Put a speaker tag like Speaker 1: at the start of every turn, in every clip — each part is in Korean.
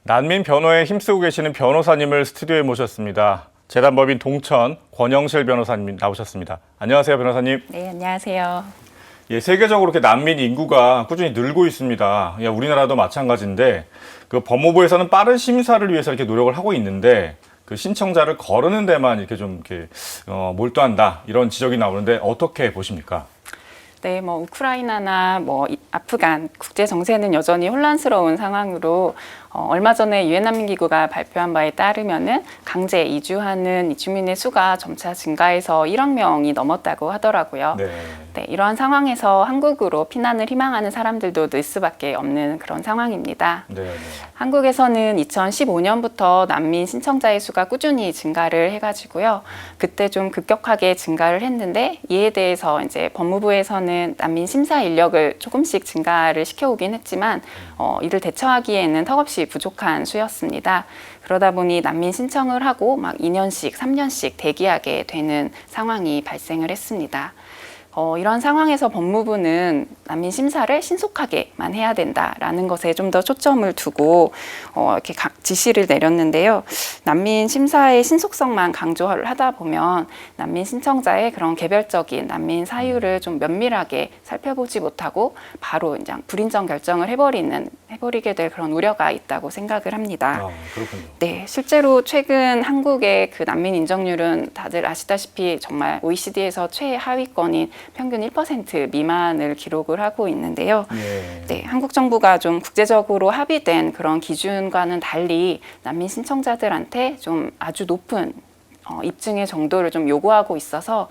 Speaker 1: 난민 변호에 힘쓰고 계시는 변호사님을 스튜디오에 모셨습니다. 재단법인 동천 권영실 변호사님 나오셨습니다. 안녕하세요, 변호사님.
Speaker 2: 네, 안녕하세요.
Speaker 1: 예, 세계적으로 이렇게 난민 인구가 꾸준히 늘고 있습니다. 예, 우리나라도 마찬가지인데 그 법무부에서는 빠른 심사를 위해서 이렇게 노력을 하고 있는데 그 신청자를 거르는 데만 이렇게 좀 이렇게 몰두한다 이런 지적이 나오는데 어떻게 보십니까?
Speaker 2: 네, 우크라이나나 아프간 국제 정세는 여전히 혼란스러운 상황으로 얼마 전에 유엔 난민기구가 발표한 바에 따르면은 강제 이주하는 이주민의 수가 점차 증가해서 1억 명이 넘었다고 하더라고요. 네, 이러한 상황에서 한국으로 피난을 희망하는 사람들도 늘 수밖에 없는 그런 상황입니다. 한국에서는 2015년부터 난민 신청자의 수가 꾸준히 증가를 해가지고요. 그때 좀 급격하게 증가를 했는데 이에 대해서 이제 법무부에서는 난민 심사 인력을 조금씩 증가를 시켜오긴 했지만 이를 대처하기에는 턱없이 부족한 수였습니다. 그러다 보니 난민 신청을 하고 막 2년씩, 3년씩 대기하게 되는 상황이 발생을 했습니다. 이런 상황에서 법무부는 난민 심사를 신속하게만 해야 된다라는 것에 좀 더 초점을 두고 이렇게 지시를 내렸는데요. 난민 심사의 신속성만 강조를 하다 보면 난민 신청자의 그런 개별적인 난민 사유를 좀 면밀하게 살펴보지 못하고 바로 이제 불인정 결정을 해버리게 될 그런 우려가 있다고 생각을 합니다.
Speaker 1: 그렇군요.
Speaker 2: 네, 실제로 최근 한국의 그 난민 인정률은 다들 아시다시피 정말 OECD에서 최하위권인 평균 1% 미만을 기록을 하고 있는데요. 네, 한국 정부가 좀 국제적으로 합의된 그런 기준과는 달리 난민 신청자들한테 좀 아주 높은 입증의 정도를 좀 요구하고 있어서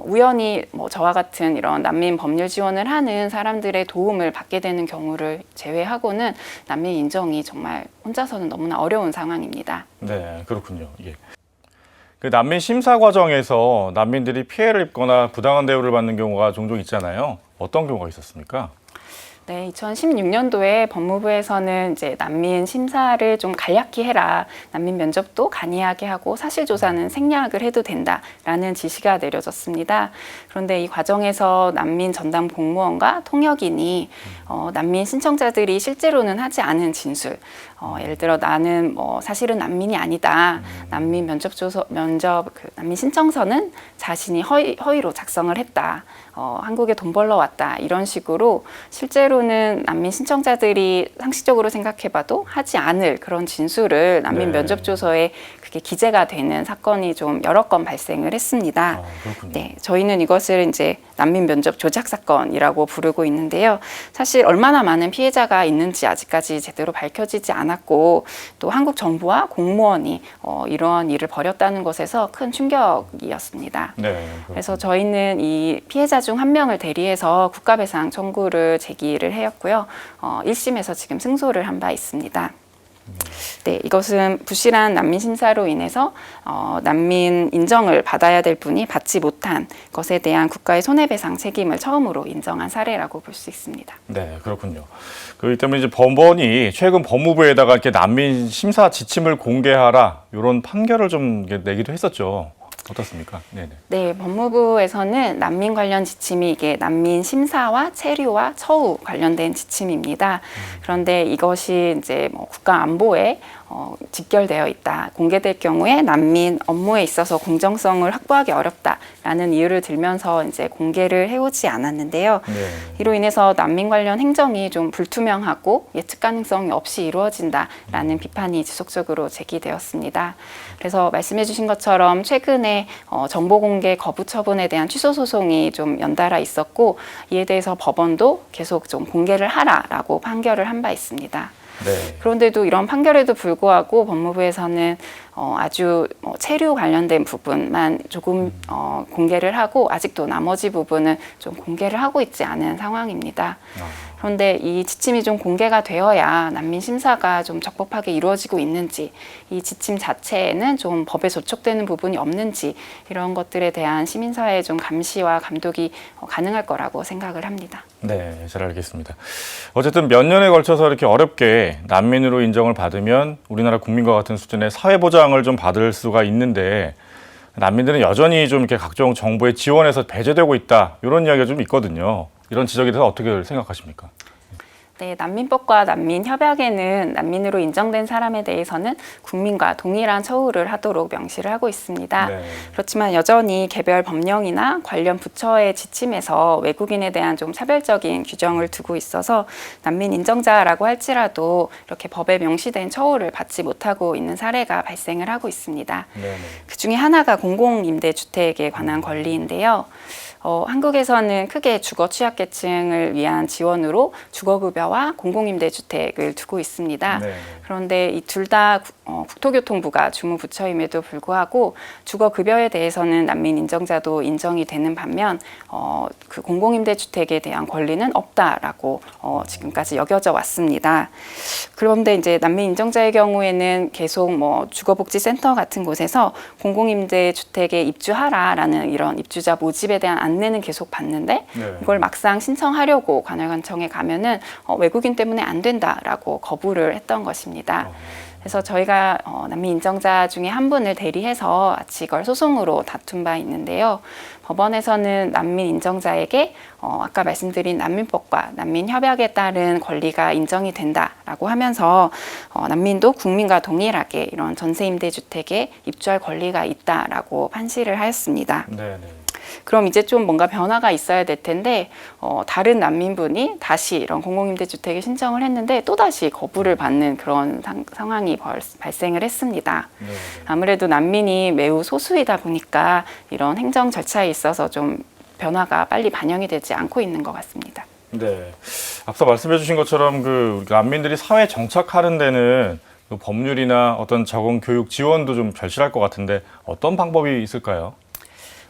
Speaker 2: 우연히 저와 같은 이런 난민 법률 지원을 하는 사람들의 도움을 받게 되는 경우를 제외하고는 난민 인정이 정말 혼자서는 너무나 어려운 상황입니다.
Speaker 1: 네, 그렇군요. 예. 그 난민 심사 과정에서 난민들이 피해를 입거나 부당한 대우를 받는 경우가 종종 있잖아요. 어떤 경우가 있었습니까?
Speaker 2: 네, 2016년도에 법무부에서는 이제 난민 심사를 좀 간략히 해라, 난민 면접도 간이하게 하고 사실조사는 생략을 해도 된다라는 지시가 내려졌습니다. 그런데 이 과정에서 난민 전담 공무원과 통역인이 난민 신청자들이 실제로는 하지 않은 진술, 예를 들어 나는 사실은 난민이 아니다, 난민 난민 신청서는 자신이 허위로 작성을 했다, 한국에 돈 벌러 왔다, 이런 식으로 실제로는 난민 신청자들이 상식적으로 생각해봐도 하지 않을 그런 진술을 난민 면접조서에 그게 기재가 되는 사건이 좀 여러 건 발생을 했습니다. 네, 저희는 이것을 이제 난민 면접 조작 사건이라고 부르고 있는데요. 사실 얼마나 많은 피해자가 있는지 아직까지 제대로 밝혀지지 않았고 또 한국 정부와 공무원이 이러한 일을 벌였다는 것에서 큰 충격이었습니다. 그래서 저희는 이 피해자 중 한 명을 대리해서 국가배상 청구를 제기를 하였고요. 1심에서 지금 승소를 한 바 있습니다. 네, 이것은 부실한 난민 심사로 인해서 난민 인정을 받아야 될 분이 받지 못한 것에 대한 국가의 손해배상 책임을 처음으로 인정한 사례라고 볼 수 있습니다.
Speaker 1: 네, 그렇군요. 그렇기 때문에 이제 법원이 최근 법무부에다가 이렇게 난민 심사 지침을 공개하라 이런 판결을 좀 내기도 했었죠. 어떻습니까?
Speaker 2: 네, 법무부에서는 난민 관련 지침이 이게 난민 심사와 체류와 처우 관련된 지침입니다. 그런데 이것이 이제 국가 안보에 직결되어 있다, 공개될 경우에 난민 업무에 있어서 공정성을 확보하기 어렵다라는 이유를 들면서 이제 공개를 해오지 않았는데요. 이로 인해서 난민 관련 행정이 좀 불투명하고 예측 가능성이 없이 이루어진다라는 비판이 지속적으로 제기되었습니다. 그래서 말씀해주신 것처럼 최근에 정보 공개 거부 처분에 대한 취소 소송이 좀 연달아 있었고 이에 대해서 법원도 계속 좀 공개를 하라라고 판결을 한 바 있습니다. 그런데도 이런 판결에도 불구하고 법무부에서는 아주 체류 관련된 부분만 조금 공개를 하고 아직도 나머지 부분은 좀 공개를 하고 있지 않은 상황입니다. 그런데 이 지침이 좀 공개가 되어야 난민 심사가 좀 적법하게 이루어지고 있는지, 이 지침 자체에는 좀 법에 저촉되는 부분이 없는지 이런 것들에 대한 시민사회의 좀 감시와 감독이 가능할 거라고 생각을 합니다.
Speaker 1: 네, 잘 알겠습니다. 어쨌든 몇 년에 걸쳐서 이렇게 어렵게 난민으로 인정을 받으면 우리나라 국민과 같은 수준의 사회보장을 좀 받을 수가 있는데 난민들은 여전히 좀 이렇게 각종 정부의 지원에서 배제되고 있다 이런 이야기가 좀 있거든요. 이런 지적에 대해서 어떻게 생각하십니까?
Speaker 2: 네, 난민법과 난민협약에는 난민으로 인정된 사람에 대해서는 국민과 동일한 처우를 하도록 명시를 하고 있습니다.
Speaker 1: 네.
Speaker 2: 그렇지만 여전히 개별 법령이나 관련 부처의 지침에서 외국인에 대한 좀 차별적인 규정을 두고 있어서 난민 인정자라고 할지라도 이렇게 법에 명시된 처우를 받지 못하고 있는 사례가 발생을 하고 있습니다.
Speaker 1: 네.
Speaker 2: 그 중에 하나가 공공임대주택에 관한 권리인데요. 한국에서는 크게 주거 취약계층을 위한 지원으로 주거급여와 공공임대주택을 두고 있습니다.
Speaker 1: 네.
Speaker 2: 그런데 이 둘 다 국토교통부가 주무부처임에도 불구하고 주거급여에 대해서는 난민 인정자도 인정이 되는 반면 그 공공임대주택에 대한 권리는 없다라고 지금까지 여겨져 왔습니다. 그런데 이제 난민 인정자의 경우에는 계속 뭐 주거복지센터 같은 곳에서 공공임대주택에 입주하라라는 이런 입주자 모집에 대한 안내는 계속 받는데
Speaker 1: 네.
Speaker 2: 이걸 막상 신청하려고 관할관청에 가면은 외국인 때문에 안 된다라고 거부를 했던 것입니다. 그래서 저희가 난민 인정자 중에 한 분을 대리해서 아치 이걸 소송으로 다툰 바 있는데요. 법원에서는 난민 인정자에게 아까 말씀드린 난민법과 난민협약에 따른 권리가 인정이 된다라고 하면서 난민도 국민과 동일하게 이런 전세임대주택에 입주할 권리가 있다라고 판시를 하였습니다.
Speaker 1: 네.
Speaker 2: 그럼 이제 좀 뭔가 변화가 있어야 될 텐데 다른 난민분이 다시 이런 공공임대주택에 신청을 했는데 또다시 거부를 받는 그런 상황이 발생을 했습니다.
Speaker 1: 네.
Speaker 2: 아무래도 난민이 매우 소수이다 보니까 이런 행정 절차에 있어서 좀 변화가 빨리 반영이 되지 않고 있는 것 같습니다.
Speaker 1: 네. 앞서 말씀해 주신 것처럼 그 난민들이 사회에 정착하는 데는 그 법률이나 어떤 적응 교육 지원도 좀 절실할 것 같은데 어떤 방법이 있을까요?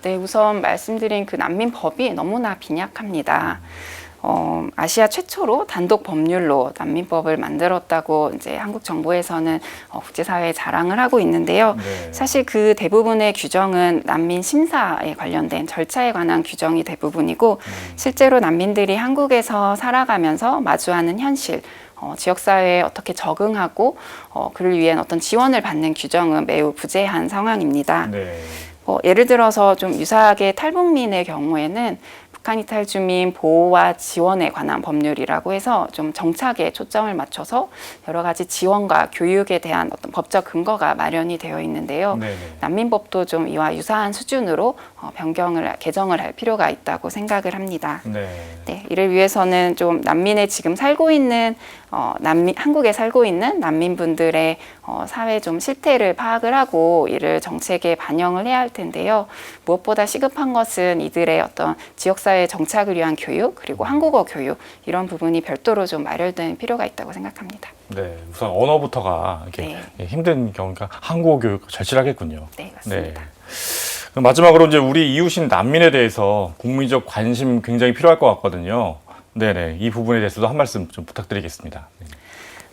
Speaker 2: 네, 우선 말씀드린 그 난민법이 너무나 빈약합니다. 아시아 최초로 단독 법률로 난민법을 만들었다고 이제 한국 정부에서는 국제사회에 자랑을 하고 있는데요.
Speaker 1: 네.
Speaker 2: 사실 그 대부분의 규정은 난민 심사에 관련된 절차에 관한 규정이 대부분이고 실제로 난민들이 한국에서 살아가면서 마주하는 현실, 지역사회에 어떻게 적응하고 그를 위한 어떤 지원을 받는 규정은 매우 부재한 상황입니다.
Speaker 1: 네.
Speaker 2: 예를 들어서 좀 유사하게 탈북민의 경우에는 북한 이탈 주민 보호와 지원에 관한 법률이라고 해서 좀 정착에 초점을 맞춰서 여러 가지 지원과 교육에 대한 어떤 법적 근거가 마련이 되어 있는데요.
Speaker 1: 네네.
Speaker 2: 난민법도 좀 이와 유사한 수준으로 개정을 할 필요가 있다고 생각을 합니다.
Speaker 1: 네.
Speaker 2: 네, 이를 위해서는 좀 난민의 지금 살고 있는 한국에 살고 있는 난민분들의 사회 좀 실태를 파악을 하고 이를 정책에 반영을 해야 할 텐데요. 무엇보다 시급한 것은 이들의 어떤 지역사회 정착을 위한 교육 그리고 한국어 교육 이런 부분이 별도로 좀 마련될 필요가 있다고 생각합니다.
Speaker 1: 네. 우선 언어부터가 이렇게 힘든 경우니까 한국어 교육 절실하겠군요.
Speaker 2: 네, 맞습니다.
Speaker 1: 그럼 마지막으로 이제 우리 이웃인 난민에 대해서 국민적 관심 굉장히 필요할 것 같거든요. 네네. 이 부분에 대해서도 한 말씀 좀 부탁드리겠습니다.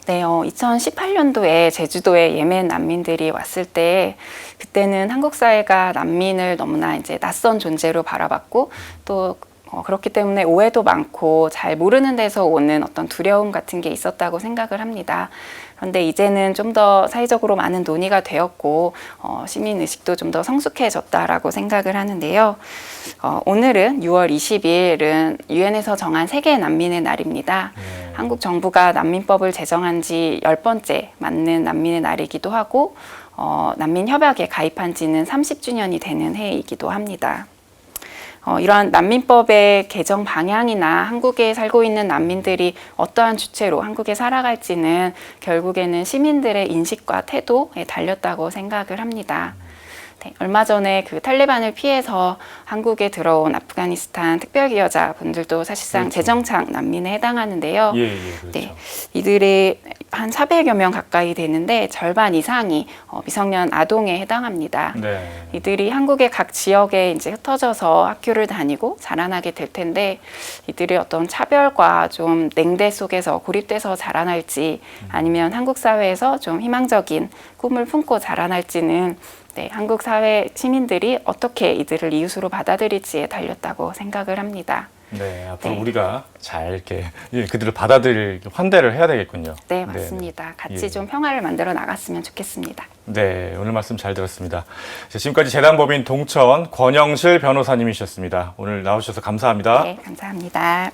Speaker 2: 네, 2018년도에 제주도에 예멘 난민들이 왔을 때 그때는 한국 사회가 난민을 너무나 이제 낯선 존재로 바라봤고 또 그렇기 때문에 오해도 많고 잘 모르는 데서 오는 어떤 두려움 같은 게 있었다고 생각을 합니다. 그런데 이제는 좀 더 사회적으로 많은 논의가 되었고 시민 의식도 좀 더 성숙해졌다라고 생각을 하는데요. 오늘은 6월 20일은 유엔에서 정한 세계 난민의 날입니다. 한국 정부가 난민법을 제정한 지 10번째 맞는 난민의 날이기도 하고 난민 협약에 가입한 지는 30주년이 되는 해이기도 합니다. 이러한 난민법의 개정 방향이나 한국에 살고 있는 난민들이 어떠한 주체로 한국에 살아갈지는 결국에는 시민들의 인식과 태도에 달렸다고 생각을 합니다. 네, 얼마 전에 그 탈레반을 피해서 한국에 들어온 아프가니스탄 특별기여자 분들도 사실상
Speaker 1: 그렇죠.
Speaker 2: 재정착 난민에 해당하는데요.
Speaker 1: 그렇죠.
Speaker 2: 네, 이들이 한 400여 명 가까이 되는데 절반 이상이 미성년 아동에 해당합니다.
Speaker 1: 네.
Speaker 2: 이들이 한국의 각 지역에 이제 흩어져서 학교를 다니고 자라나게 될 텐데 이들이 어떤 차별과 좀 냉대 속에서 고립돼서 자라날지 아니면 한국 사회에서 좀 희망적인 꿈을 품고 자라날지는 네, 한국 사회 시민들이 어떻게 이들을 이웃으로 받아들일지에 달렸다고 생각을 합니다.
Speaker 1: 네, 앞으로
Speaker 2: 네.
Speaker 1: 우리가 잘 이렇게 그들을 받아들일 환대를 해야 되겠군요.
Speaker 2: 네, 맞습니다. 같이
Speaker 1: 예.
Speaker 2: 좀 평화를 만들어 나갔으면 좋겠습니다.
Speaker 1: 네, 오늘 말씀 잘 들었습니다. 지금까지 재단법인 동천 권영실 변호사님이셨습니다. 오늘 나오셔서 감사합니다.
Speaker 2: 네, 감사합니다.